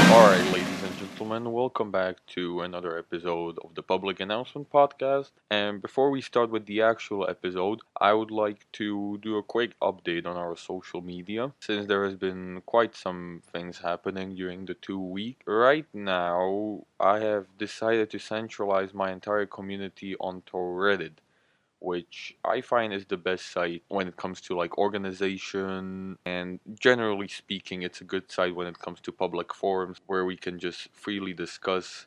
Alright, ladies and gentlemen, welcome back to another episode of the Public Announcement Podcast. And before we start with the actual episode, I would like to do a quick update on our social media, since there has been quite some things happening during the 2 week. Right now, I have decided to centralize my entire community onto Reddit, which I find is the best site when it comes to like organization, and generally speaking it's a good site when it comes to public forums where we can just freely discuss,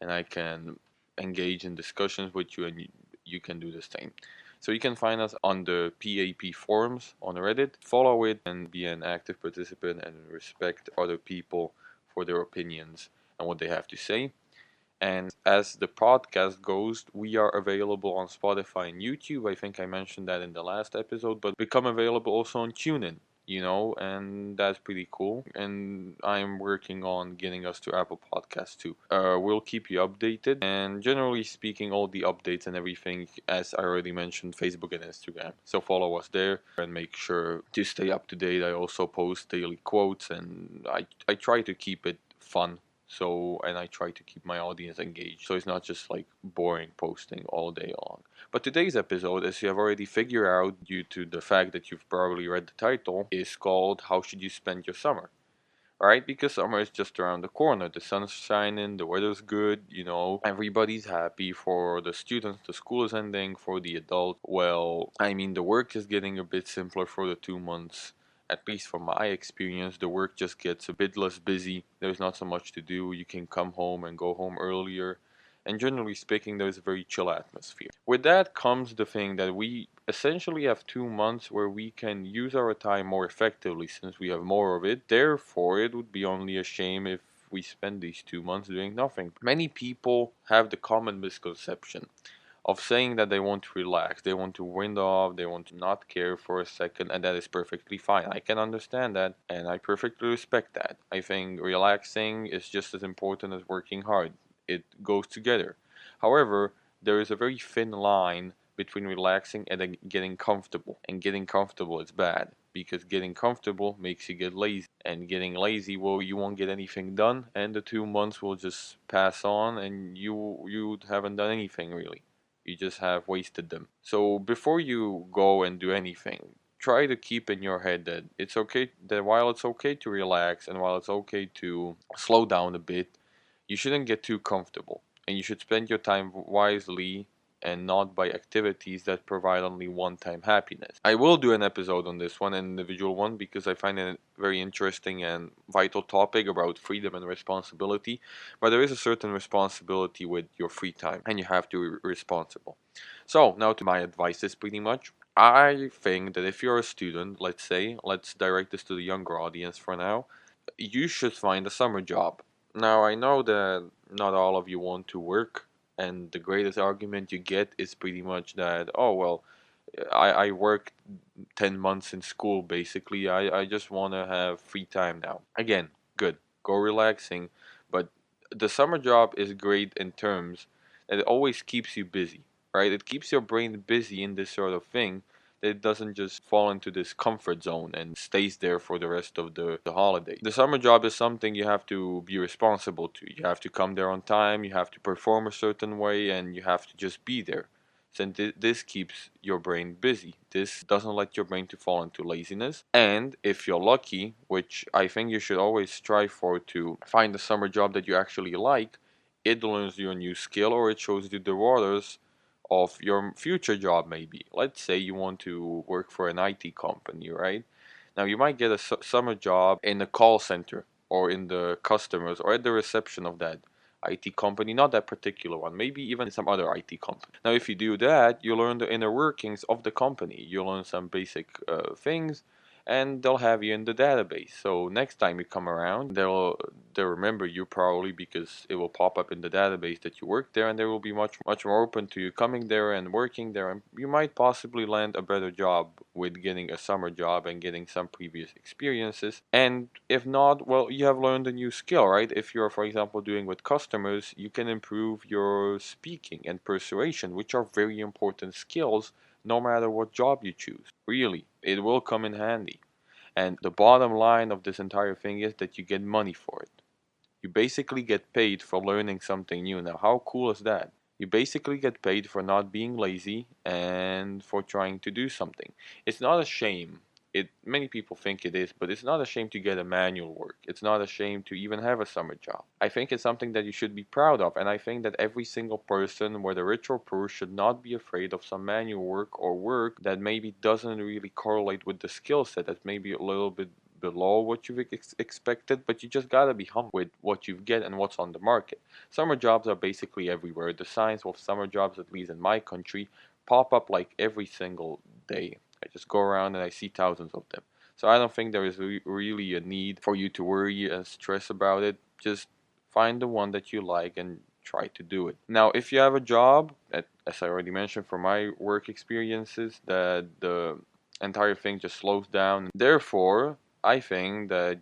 and I can engage in discussions with you, and you can do the same. So you can find us on the PAP forums on Reddit. Follow it and be an active participant and respect other people for their opinions and what they have to say. And as the podcast goes, we are available on Spotify and YouTube. I think I mentioned that in the last episode, but become available also on TuneIn, and that's pretty cool. And I'm working on getting us to Apple Podcasts too. We'll keep you updated. And generally speaking, all the updates and everything, as I already mentioned, Facebook and Instagram. So follow us there and make sure to stay up to date. I also post daily quotes, and I try to keep it fun, and I try to keep my audience engaged, so it's not just like boring posting all day long. But today's episode, as you have already figured out due to the fact that you've probably read the title, is called How Should You Spend Your Summer? Right? Because summer is just around the corner. The sun's shining, the weather's good, everybody's happy. For the students, the school is ending. For the adult, well, I mean, the work is getting a bit simpler for the 2 months. At least from my experience, the work just gets a bit less busy. There's not so much to do. You can come home and go home earlier. And generally speaking, there's a very chill atmosphere. With that comes the thing that we essentially have 2 months where we can use our time more effectively since we have more of it. Therefore, it would be only a shame if we spend these 2 months doing nothing. Many people have the common misconception of saying that they want to relax, they want to wind off, they want to not care for a second, and that is perfectly fine. I can understand that, and I perfectly respect that. I think relaxing is just as important as working hard, it goes together. However, there is a very thin line between relaxing and then getting comfortable, and getting comfortable is bad. Because getting comfortable makes you get lazy, and getting lazy, well, you won't get anything done, and the 2 months will just pass on, and you haven't done anything really. You just have wasted them. So before you go and do anything, try to keep in your head that it's okay, that while it's okay to relax and while it's okay to slow down a bit, you shouldn't get too comfortable, and you should spend your time wisely and not by activities that provide only one-time happiness. I will do an episode on this one, an individual one, because I find it a very interesting and vital topic about freedom and responsibility. But there is a certain responsibility with your free time, and you have to be responsible. So now to my advices, pretty much. I think that if you're a student, let's direct this to the younger audience for now, you should find a summer job. Now, I know that not all of you want to work, and the greatest argument you get is pretty much that, oh, well, I worked 10 months in school basically. I just want to have free time now. Again, good. Go relaxing. But the summer job is great in terms that it always keeps you busy, right? It keeps your brain busy in this sort of thing. That it doesn't just fall into this comfort zone and stays there for the rest of the holiday. The summer job is something you have to be responsible to. You have to come there on time, you have to perform a certain way, and you have to just be there. Since this keeps your brain busy. This doesn't let your brain to fall into laziness. And if you're lucky, which I think you should always strive for, to find a summer job that you actually like, it learns you a new skill, or it shows you the waters of your future job maybe. Let's say you want to work for an IT company, right? Now you might get a summer job in a call center or in the customers or at the reception of that IT company, not that particular one, maybe even some other IT company. Now, if you do that, you learn the inner workings of the company. You learn some basic things, and they'll have you in the database. So next time you come around, they'll remember you probably because it will pop up in the database that you work there, and they will be much more open to you coming there and working there. And you might possibly land a better job with getting a summer job and getting some previous experiences. And if not, well, you have learned a new skill, right? If you're, for example, doing with customers, you can improve your speaking and persuasion, which are very important skills no matter what job you choose. Really, it will come in handy. And the bottom line of this entire thing is that you get money for it. You basically get paid for learning something new. Now, how cool is that? You basically get paid for not being lazy and for trying to do something. It's not a shame. It many people think it is, but it's not a shame to get a manual work. It's not a shame to even have a summer job. I think it's something that you should be proud of, and I think that every single person, whether rich or poor, should not be afraid of some manual work or work that maybe doesn't really correlate with the skill set, that's maybe a little bit below what you've expected, but you just gotta be humble with what you get and what's on the market. Summer jobs are basically everywhere. The signs of summer jobs, at least in my country, pop up like every single day. I just go around and I see thousands of them. So I don't think there is really a need for you to worry and stress about it. Just find the one that you like and try to do it. Now, if you have a job, as I already mentioned from my work experiences, that the entire thing just slows down. Therefore, I think that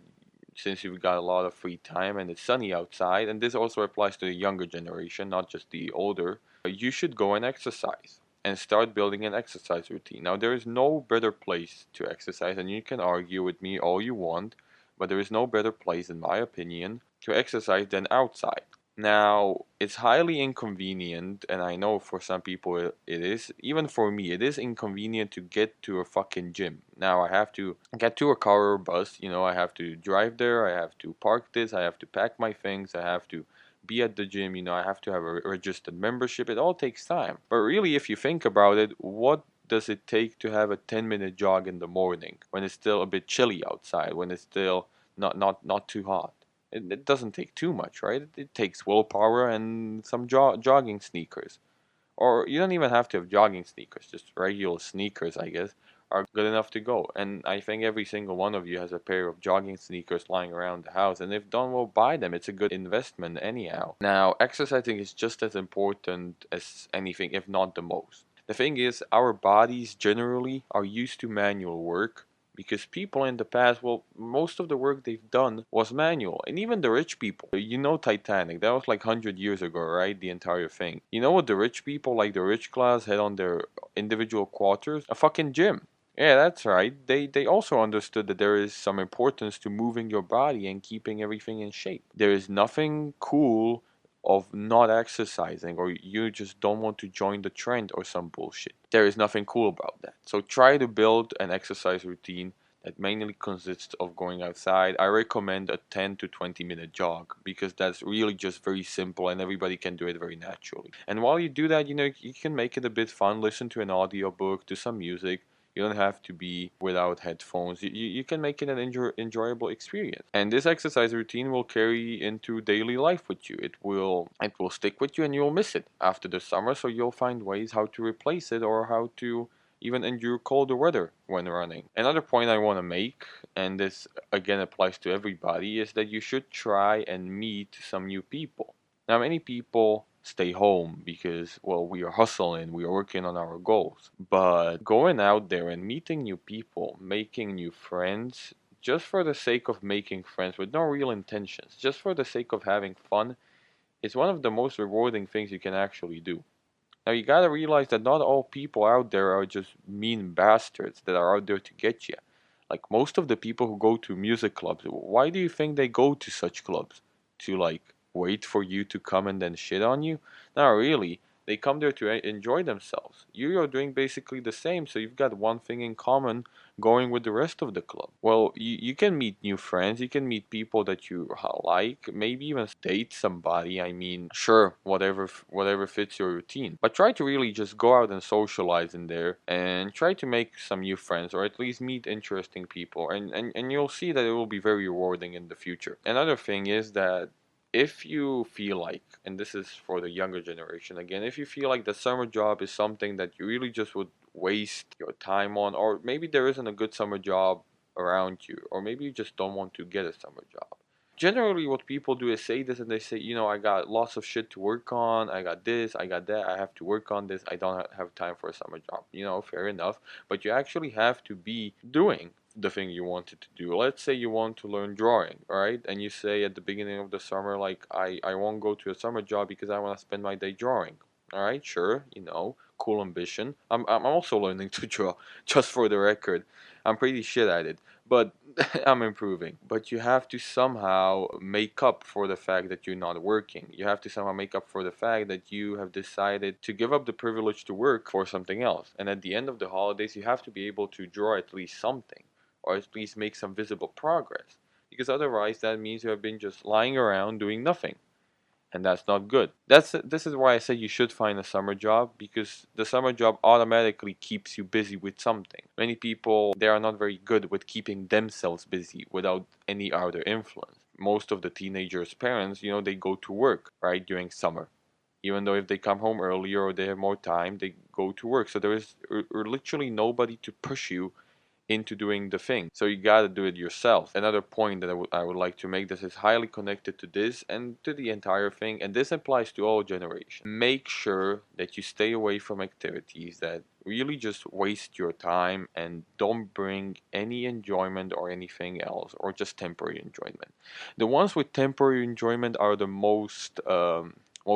since you've got a lot of free time and it's sunny outside, and this also applies to the younger generation, not just the older, you should go and exercise and start building an exercise routine. Now, there is no better place to exercise, and you can argue with me all you want, but there is no better place, in my opinion, to exercise than outside. Now, it's highly inconvenient, and I know for some people it is. Even for me, it is inconvenient to get to a fucking gym. Now, I have to get to a car or bus, I have to drive there, I have to park this, I have to pack my things, I have to be at the gym, I have to have a registered membership. It all takes time. But really, if you think about it, what does it take to have a 10-minute jog in the morning when it's still a bit chilly outside, when it's still not too hot? It doesn't take too much, right? It takes willpower and some jogging sneakers. Or you don't even have to have jogging sneakers, just regular sneakers, I guess, are good enough to go. And I think every single one of you has a pair of jogging sneakers lying around the house. And if don't, well, buy them. It's a good investment anyhow. Now, exercising is just as important as anything, if not the most. The thing is, our bodies generally are used to manual work because people in the past, well, most of the work they've done was manual. And even the rich people, Titanic, that was like 100 years ago, right? The entire thing. You know what the rich people, like the rich class, had on their individual quarters? A fucking gym. Yeah, that's right. They also understood that there is some importance to moving your body and keeping everything in shape. There is nothing cool of not exercising, or you just don't want to join the trend or some bullshit. There is nothing cool about that. So try to build an exercise routine that mainly consists of going outside. I recommend a 10 to 20-minute jog because that's really just very simple and everybody can do it very naturally. And while you do that, you can make it a bit fun. Listen to an audiobook, to some music. You don't have to be without headphones. You can make it an enjoyable experience. And this exercise routine will carry into daily life with you. It will stick with you and you'll miss it after the summer, so you'll find ways how to replace it or how to even endure colder weather when running. Another point I want to make, and this again applies to everybody, is that you should try and meet some new people. Now, many people stay home because, well, we are hustling, we are working on our goals. But going out there and meeting new people, making new friends, just for the sake of making friends with no real intentions, just for the sake of having fun, is one of the most rewarding things you can actually do. Now you gotta realize that not all people out there are just mean bastards that are out there to get you. Like most of the people who go to music clubs, why do you think they go to such clubs? To like wait for you to come and then shit on you? Not really. They come there to enjoy themselves. You are doing basically the same, so you've got one thing in common going with the rest of the club. Well, you can meet new friends, you can meet people that you like, maybe even date somebody. I mean, sure, whatever fits your routine. But try to really just go out and socialize in there and try to make some new friends or at least meet interesting people, and you'll see that it will be very rewarding in the future. Another thing is that if you feel like, and this is for the younger generation again, if you feel like the summer job is something that you really just would waste your time on, or maybe there isn't a good summer job around you, or maybe you just don't want to get a summer job. Generally, what people do is say this and they say, I got lots of shit to work on, I got this, I got that, I have to work on this, I don't have time for a summer job. Fair enough, but you actually have to be doing the thing you wanted to do. Let's say you want to learn drawing, all right? And you say at the beginning of the summer, like, I won't go to a summer job because I want to spend my day drawing. All right, sure, cool ambition. I'm also learning to draw, just for the record. I'm pretty shit at it. But I'm improving. But you have to somehow make up for the fact that you're not working. You have to somehow make up for the fact that you have decided to give up the privilege to work for something else. And at the end of the holidays, you have to be able to draw at least something, or at least make some visible progress. Because otherwise, that means you have been just lying around doing nothing, and that's not good. This is why I say you should find a summer job, because the summer job automatically keeps you busy with something. Many people, they are not very good with keeping themselves busy without any other influence. Most of the teenagers' parents, they go to work, right, during summer. Even though if they come home earlier or they have more time, they go to work. So there is literally nobody to push you into doing the thing. So you gotta do it yourself. Another point that I would like to make, this is highly connected to this and to the entire thing, and this applies to all generations. Make sure that you stay away from activities that really just waste your time and don't bring any enjoyment or anything else, or just temporary enjoyment. The ones with temporary enjoyment are the most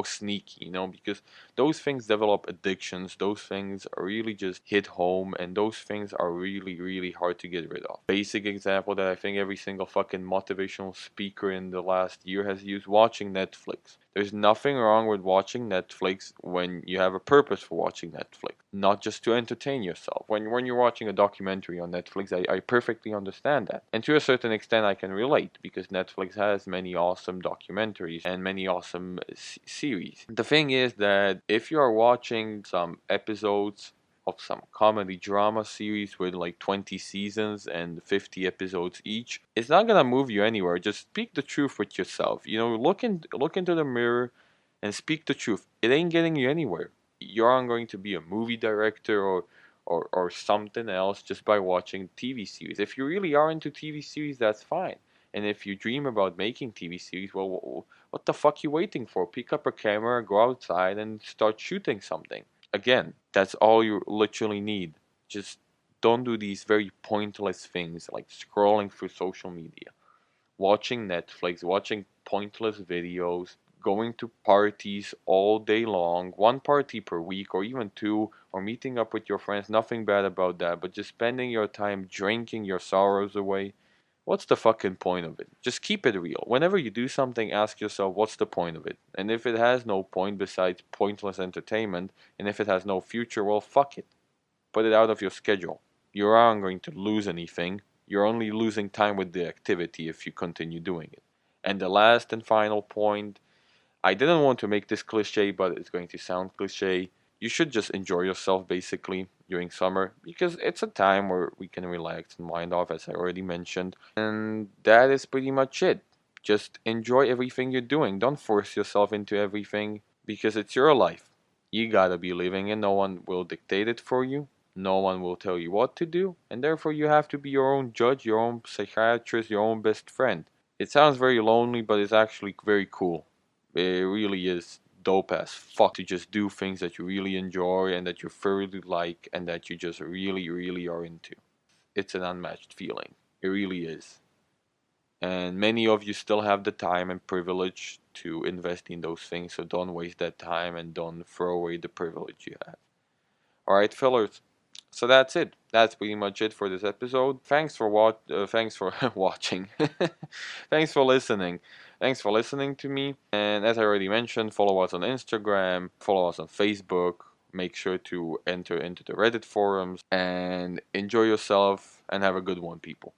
sneaky, because those things develop addictions, those things really just hit home, and those things are really, really hard to get rid of. Basic example that I think every single fucking motivational speaker in the last year has used: watching Netflix. There's nothing wrong with watching Netflix when you have a purpose for watching Netflix, not just to entertain yourself. When you're watching a documentary on Netflix, I perfectly understand that. And to a certain extent, I can relate, because Netflix has many awesome documentaries and many awesome series. The thing is that if you are watching some episodes of some comedy drama series with like 20 seasons and 50 episodes each, it's not gonna move you anywhere. Just speak the truth with yourself. Look into the mirror and speak the truth. It ain't getting you anywhere. You aren't going to be a movie director or something else just by watching TV series. If you really are into TV series, that's fine. And if you dream about making TV series, well, what the fuck you waiting for? Pick up a camera, go outside, and start shooting something. Again, that's all you literally need. Just don't do these very pointless things like scrolling through social media, watching Netflix, watching pointless videos, going to parties all day long, one party per week or even two, or meeting up with your friends. Nothing bad about that, but just spending your time drinking your sorrows away. What's the fucking point of it? Just keep it real. Whenever you do something, ask yourself, what's the point of it? And if it has no point besides pointless entertainment, and if it has no future, well, fuck it. Put it out of your schedule. You aren't going to lose anything. You're only losing time with the activity if you continue doing it. And the last and final point, I didn't want to make this cliche, but it's going to sound cliche. You should just enjoy yourself basically during summer, because it's a time where we can relax and wind off, as I already mentioned. And that is pretty much it. Just enjoy everything you're doing. Don't force yourself into everything, because it's your life. You gotta be living it. No one will dictate it for you. No one will tell you what to do. And therefore, you have to be your own judge, your own psychiatrist, your own best friend. It sounds very lonely, but it's actually very cool. It really is dope as fuck to just do things that you really enjoy and that you thoroughly like and that you just really, really are into. It's an unmatched feeling. It really is. And many of you still have the time and privilege to invest in those things, so don't waste that time and don't throw away the privilege you have. Alright, fellers. So that's it. That's pretty much it for this episode. Thanks for watching. Thanks for listening. Thanks for listening to me. And as I already mentioned, follow us on Instagram, follow us on Facebook. Make sure to enter into the Reddit forums and enjoy yourself and have a good one, people.